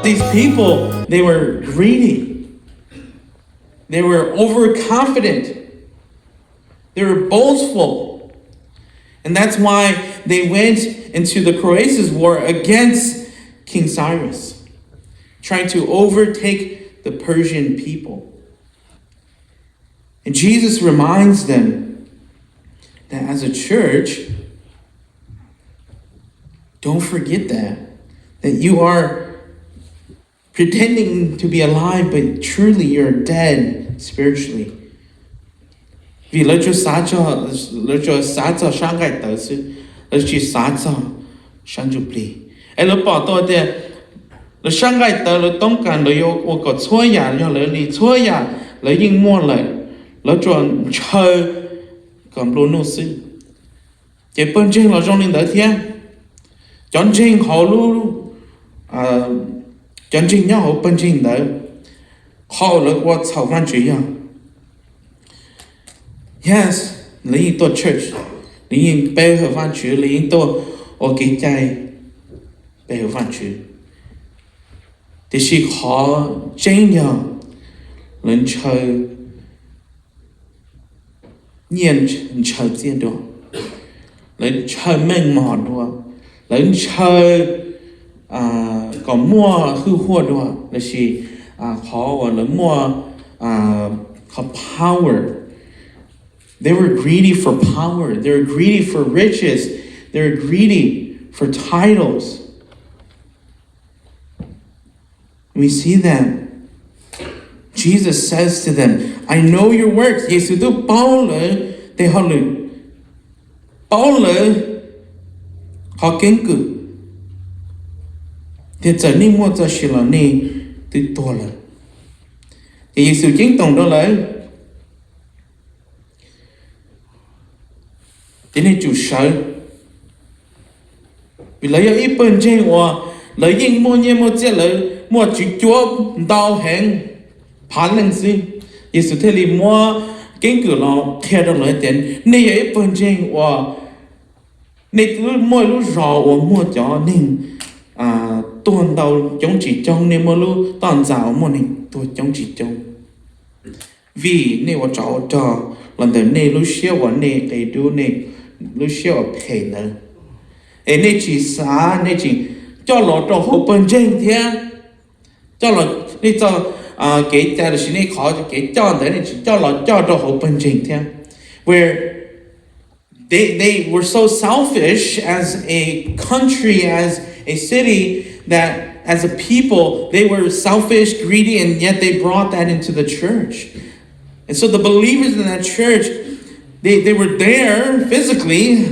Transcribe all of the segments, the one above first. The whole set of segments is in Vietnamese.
these people, they were greedy. They were overconfident. They were boastful. And that's why they went into the Croesus War against King Cyrus, trying to overtake the Persian people. And Jesus reminds them that as a church, don't forget that you are pretending to be alive, but truly you're dead spiritually. Vì lấy cho xá cho sang ngày tới sự lấy chỉ xá cho sang chụp lì ấy lấy bỏ tôi thì lấy sang ngày tới lấy tông cần lấy ô có xóa nhà cho lấy lì xóa nhà lấy những mua lại lấy cho chơi còn luôn nô sự chỉ bên trên là trong linh đời thiên chọn trên họ luôn chọn trên nhau họ bên trên đời họ lấy qua sáu văn chữ nhau. Yes, lấy những tổ church, lấy những bè hợp văn chữ, lấy những tổ ở cái trái bè hợp văn chữ. Thì chỉ khó tranh nhau lên chơi nhiên chơi tiền đó, lên chơi mênh mọt đó, lên chơi có mua hư hoa đó, là chỉ khó và lên mua có power. They were greedy for power. They were greedy for riches. They were greedy for titles. We see that. Jesus says to them, I know your works. Jesus do bao lỡ để họ lử. Bao lỡ họ kiên cử. Thì trở nên mua cho sự là nên từ to lỡ. Thì Jesus chính tổng đó lỡ. Thế nên chủ sở vì lấy ít bên trên và lấy những mua như mua chết lấy mua chỉ chúa đau hẹn phán lên gì Giêsu thế li mua kiến cử nó theo đó lấy tiền nên ít bên trên và nên cứ mua lúc rõ và mua cho nên tuần đầu chống chỉ trong nên mua lúc toàn giáo mua nên tôi chống chỉ trong vì nên và cho lần đầu nên lúc xưa và nên đầy đủ nên lúc xưa phải nữa, nên chỉ xả nên chỉ cho lọ cho hộp bên trên thế, cho lọ nên cho cái cha là nên khó cái cho đấy nên chỉ cho lọ cho hộp bên trên thế, where they were so selfish as a country, as a city, that as a people they were selfish, greedy, and yet they brought that into the church, and so the believers in that church. They were there physically,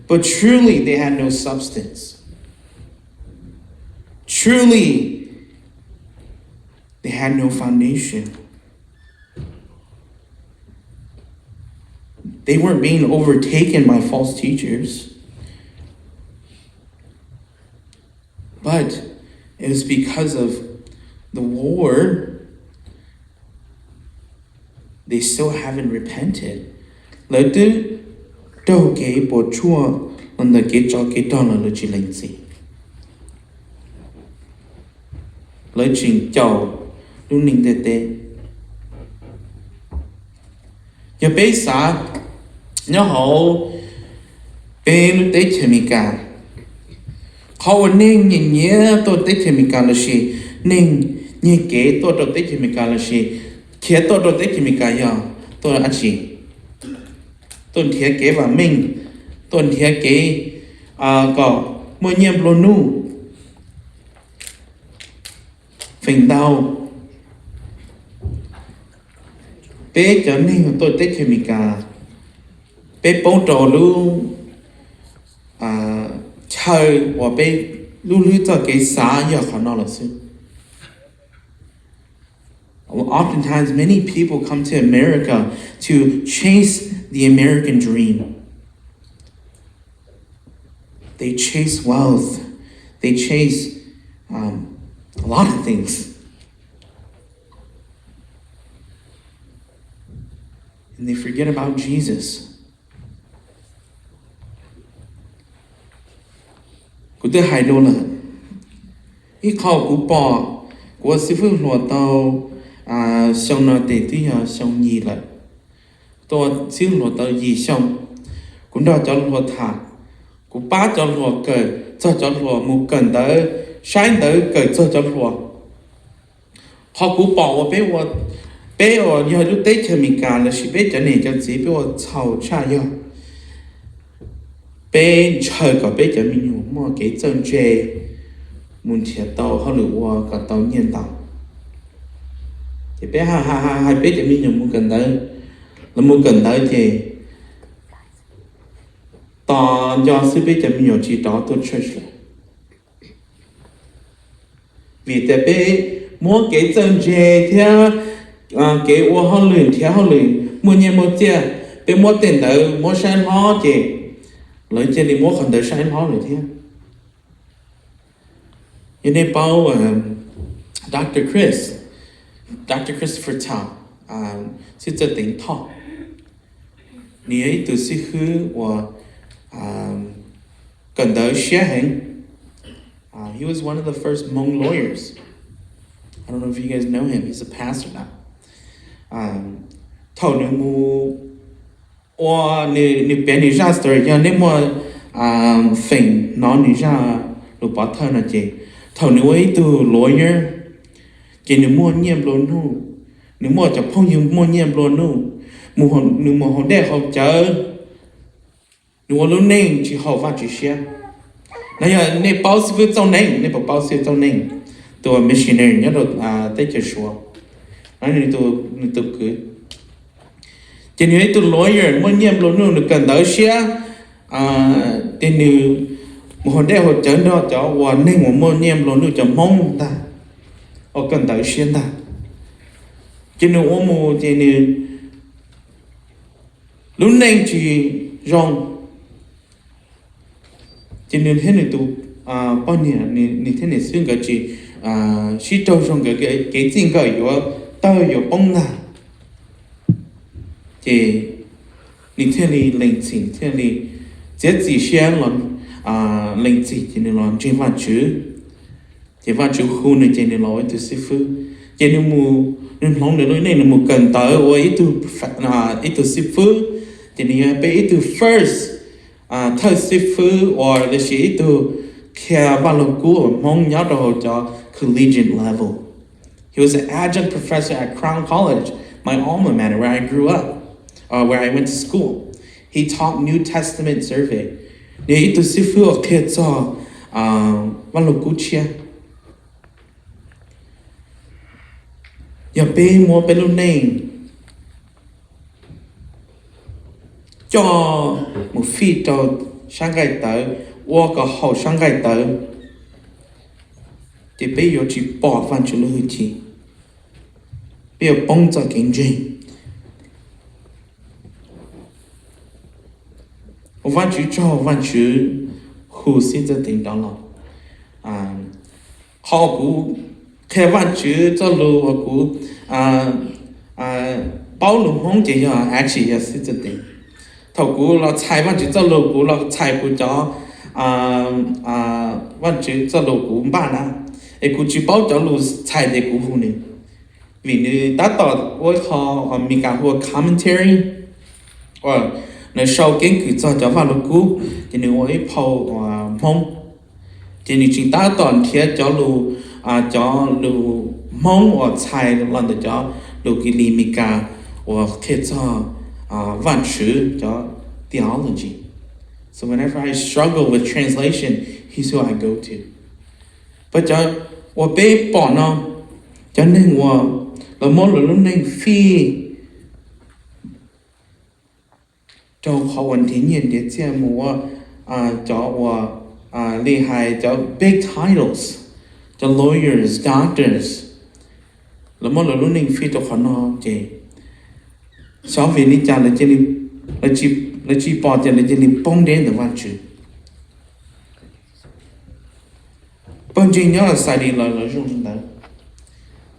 but truly they had no substance. Truly, they had no foundation. They weren't being overtaken by false teachers. But it was because of the war, they still haven't repented. Lấy từ đâu cái bộ chua là cái cho cái đó là chỉ linh gì lấy chuyện chầu lúc ninh tê tê giờ bây giờ nhớ họ bên lúc tết thì mình cả họ nên nhớ tôi tết thì mình cả là gì nên nhớ cái tôi đầu tết thì mình cả là gì khi tôi đầu tết thì mình cả giờ tôi là gì tuần thiệt kế và mình tuần thiệt kế có mỗi nhiệm luôn nu phình đau bé trở nên tôi tết thì mình cả bé bông trò lu chơi và bé lu cho cái xã giờ khó nói là sự. Oftentimes, many people come to America to chase the American dream. They chase wealth. They chase a lot of things. And they forget about Jesus. Cú tư hai đô là ít khó cú bỏ của sư phụ lúa tàu xong nó để tí xong nhì lại tôi sư lúa tàu gì xong cũng đó cho lúa thả cũng ba cho lúa cởi cho lúa một cần tới sáng tới cởi cho lúa họ cũng bỏ vào bé ở giờ lúc tết cho mình cả là chỉ bé cho nên cho chỉ bé ở chào cha giờ bé chơi có bé cho mình nhiều mà cái chân chơi muốn thiệt tàu họ lựa cả tàu nhiên tàu thì bé hai bé cho mình nhiều muốn cần tới là muốn cần tới thì tao do sư bé cho mình nhiều chỉ đó tôi chơi rồi vì thế bé muốn cái chân chơi theo cái ô họ luyện theo họ luyện muốn nhiều một chia bé muốn tiền tới muốn sáng họ thì lấy chơi đi muốn không tới sáng họ rồi theo như này bao Dr. Christopher Tao sư cho tỉnh thọ ni ấy từ sư khứ và gần tới share hành he was one of the first Hmong lawyers. I don't know if you guys know him. He's a pastor now. Thầu nếu mu nếu bé đi ra story cho nếu mà phình nó đi ra lúc bắt thơ là chị thầu nếu ấy từ lawyer chị nếu mua nhiệm luôn nu nếu mua cho phong như mua nhiệm luôn nu nếu mà họ để họ chờ nếu mà lúc này chỉ họ phát chỉ xe này giờ này bao nhiêu trong này này bao nhiêu trong này tôi missionary nhớ được tới chơi số này tôi cứ cho nên tôi lawyer muốn nhiệm luôn nu được cần tới xe thì nếu một hôm đây họ chở đó cho và nên một môn nhiệm luôn nu cho mong ta họ cần tới xe ta cho nên ông mua thì nên lúc này chỉ rong cho nên thế này tôi bao nhiêu nên thế này xuyên cái chỉ chỉ trâu trong cái tiền cái yếu tao yếu bông na thì nên thế này linh chính thế này chỉ xem là linh chính thì nên làm trên văn chữ khu này trên nên nói từ sư phụ trên nên mu nên nói được này là một cần tới ở ít từ sư phụ thì nên bé ít từ first third sư phụ hoặc là chỉ ít từ kia ban đầu cũ mong nhớ đồ cho collegiate level. He was an adjunct professor at Crown College, my alma mater, where I grew up, where I went to school. He taught New Testament survey. Nếu ít từ sư phụ ở kia cho ban đầu cũ chia giờ bé mua bé luôn này cho một phi cho sang ngày tới hoặc có hậu sang ngày tới thì bé giờ chỉ bỏ van chữ lưu chỉ bé giờ bông cho kinh doanh van chữ cho van chữ hồ xin cho tỉnh đó là họ cũng theo văn chữ cho lưu và cũng bao lùm không chỉ là actually là sự thật đấy thầu cũng là sai văn chữ cho lưu cũng là sai cũng cho văn chữ cho lưu cũng ba na ấy cũng chỉ bao cho lưu sai để cũng không này vì nếu đã tỏ với họ mình cả hoa commentary hoặc nếu sau kiến cứ cho văn lưu cũng thì nếu ấy bao mong thì nếu chúng ta toàn thiết cho lưu cho lưu mong hoặc sai lần đó cho lưu cái limika hoặc thiết cho văn chữ cho theology. So whenever I struggle with translation, he's who I go to. But cho và bé bỏ nó cho nên là món là lúc này phi cho họ hoàn thiện nhiên để xem mua cho lợi hại cho big titles cho lawyers, doctors là món là lúc này phi cho họ nó chứ sau vì lý cha là chỉ bỏ cho là chỉ bông đến được văn chữ bông chữ nhớ là sai đi là dùng đến đấy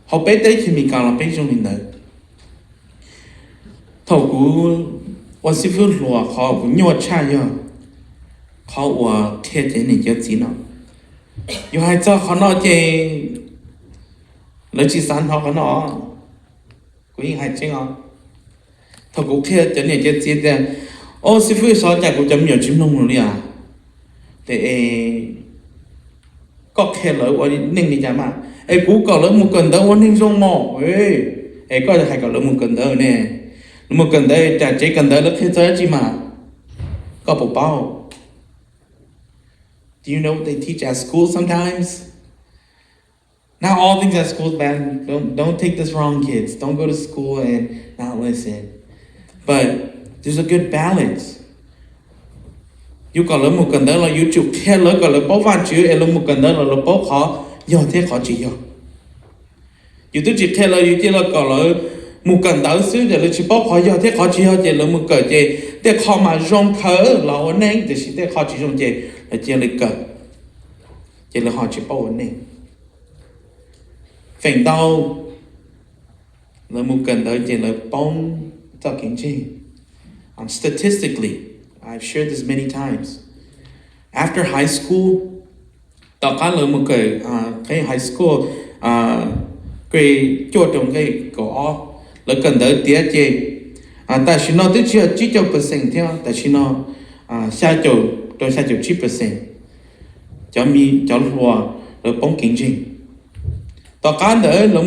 họ bé tới thì mình càng là bé dùng đến đấy thầu cú và sư phụ lùa họ cũng nhớ cha nhớ họ và thiết chế này cho gì nào yêu hai cho họ nói chứ lấy chỉ sản họ cái nó quý hay chứ không thôi cũng kia cho nên cái gì đó ô sư phụ sao chạy cũng chấm nhiều chim lông rồi à để có kia lỡ ở nên đi chả mà cú có lỡ một cần đâu nên rong mỏ có hay có lỡ một cần đâu nè một cần đây chả chỉ cần đây là thế giới chứ mà có bộ bao. Do you know what they teach at school sometimes? Not all things at school is bad. Don't take this wrong, kids. Don't go to school and not listen. But there's a good balance. You có lỡ một cần đó là you chụp khe lỡ có lỡ bố văn chữ, lỡ một cần đó là bố khó, do thế khó chỉ do. You tôi chỉ khe lỡ you chỉ là có lỡ một cần đó xứ để lỡ chỉ bố khó do thế khó chỉ do chỉ lỡ một cờ chỉ để khó mà rong thở là ổn định để chỉ để khó chỉ rong chỉ là chỉ là cờ chỉ là họ chỉ bố ổn định. Phèn đau là một cần đó chỉ là bông cho kiến trình. Statistically, I've shared this many times. After high school, tạo cả là một cái high school cái chỗ trong cái có là cần tới tiếc gì tại vì nó tới chỉ cho percent theo tại vì nó xa chỗ 9% cho mi cho lúa là bóng kiến trình tạo cả nữa là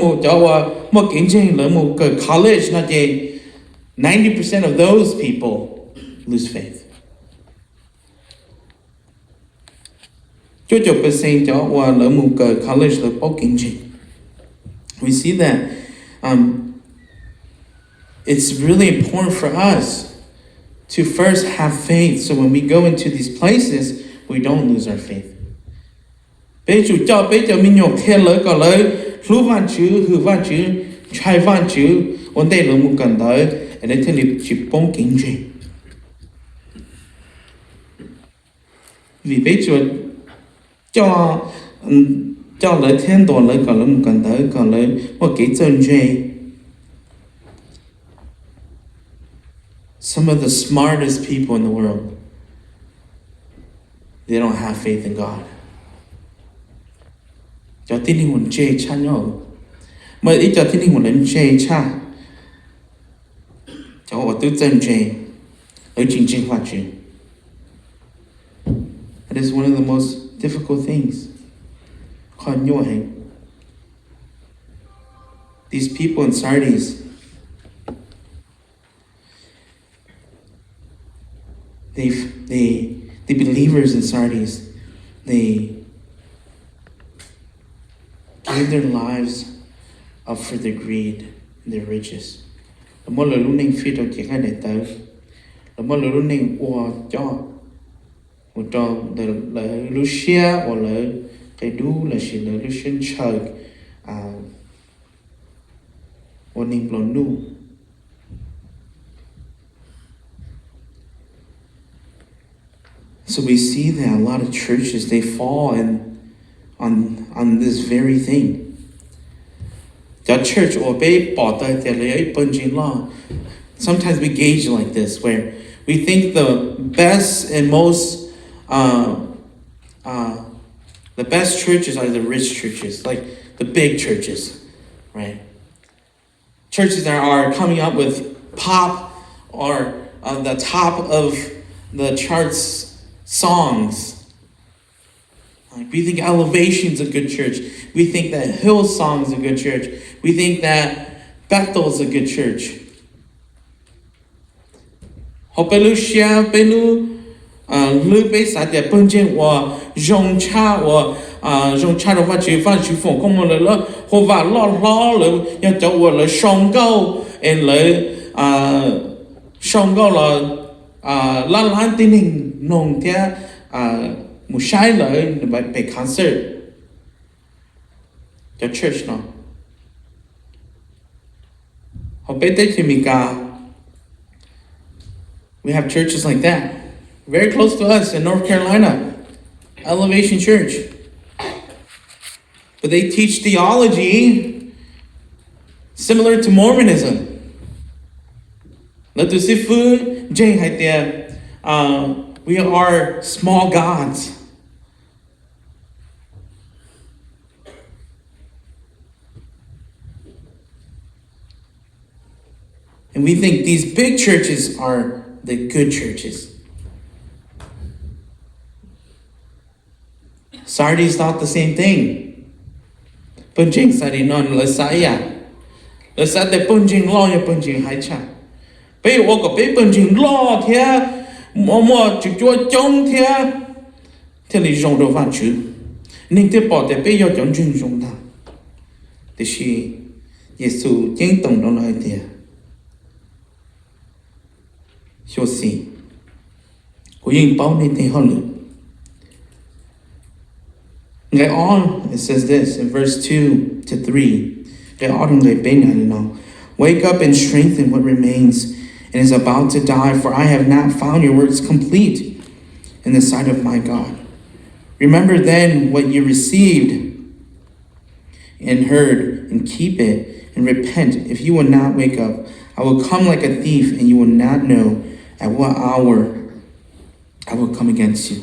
một kiến trình là một cái college nó gì 90% of those people lose faith. Cho percent cho là một cái college là bóng kiến trình. We see that it's really important for us to first have faith, so when we go into these places, we don't lose our faith. Bây giờ mình nhổ khe lỡ có lỡ lú văn chữ, hư văn chữ, trai văn chữ, ổn đây là một cần tới, để thế là chỉ bóng kính trình. Vì bây giờ cho lỡ thiên đồ lỡ có lỡ một cần tới, có lỡ một cái chân trình. Some of the smartest people in the world, they don't have faith in God. Cho tin hình một chê cha nhau, mà ít cho tin hình một lần chê cha, cho họ tự chân chê, ở chính trình phát triển. That is one of the most difficult things. Còn nhau hành. These people in Sardis, the believers in Sardis, they gave their lives up for their greed and their riches. Là mỗi lần lúc nên phi đầu chỉ ngay để tới, là mỗi lần lúc nên ua cho là lúc xia hoặc là cái đu là chỉ là lúc xuyên trời hoặc nên lon đu. So we see that a lot of churches, they fall on this very thing. The church sometimes we gauge like this, where we think the best and most the best churches are the rich churches, like the big churches, right? Churches that are coming up with pop or the top of the charts songs. Like we think Elevation's a good church. We think that Hillsong's a good church. We think that Bethel's a good church. Hopelusia benu lu be sa de bunjin wa zhong cha de wa ju fan ju fong kom le le ho va lo le ya zhou wo le shong gao and le shong gao le lan lan tin ning nong tia một sai lợi về concert cho church nó họ biết tới thì mình cả we have churches like that very close to us in North Carolina, Elevation Church, but they teach theology similar to Mormonism. Let us see food Jane hay there we are small gods. And we think these big churches are the good churches. Sardis thought the same thing. Punjing sari non la saya. La sa de punjing lo ya punjing hai cha. Bây wo có bé punjing lo thia mo chu chua chong thia. Thế là dùng đồ vạn chữ. Nên thế bỏ để bây giờ chọn chuyện dùng ta. Thế thì Giêsu chính tổng đó nói thế. Cho gì? Của những bảo nên thế hơn. Ngày on, it says this in verse 2 to 3. Ngày on ngày bên này nó. Wake up and strengthen what remains and is about to die, for I have not found your works complete in the sight of my God. Remember then what you received and heard, and keep it, and repent. If you will not wake up, I will come like a thief, and you will not know at what hour I will come against you.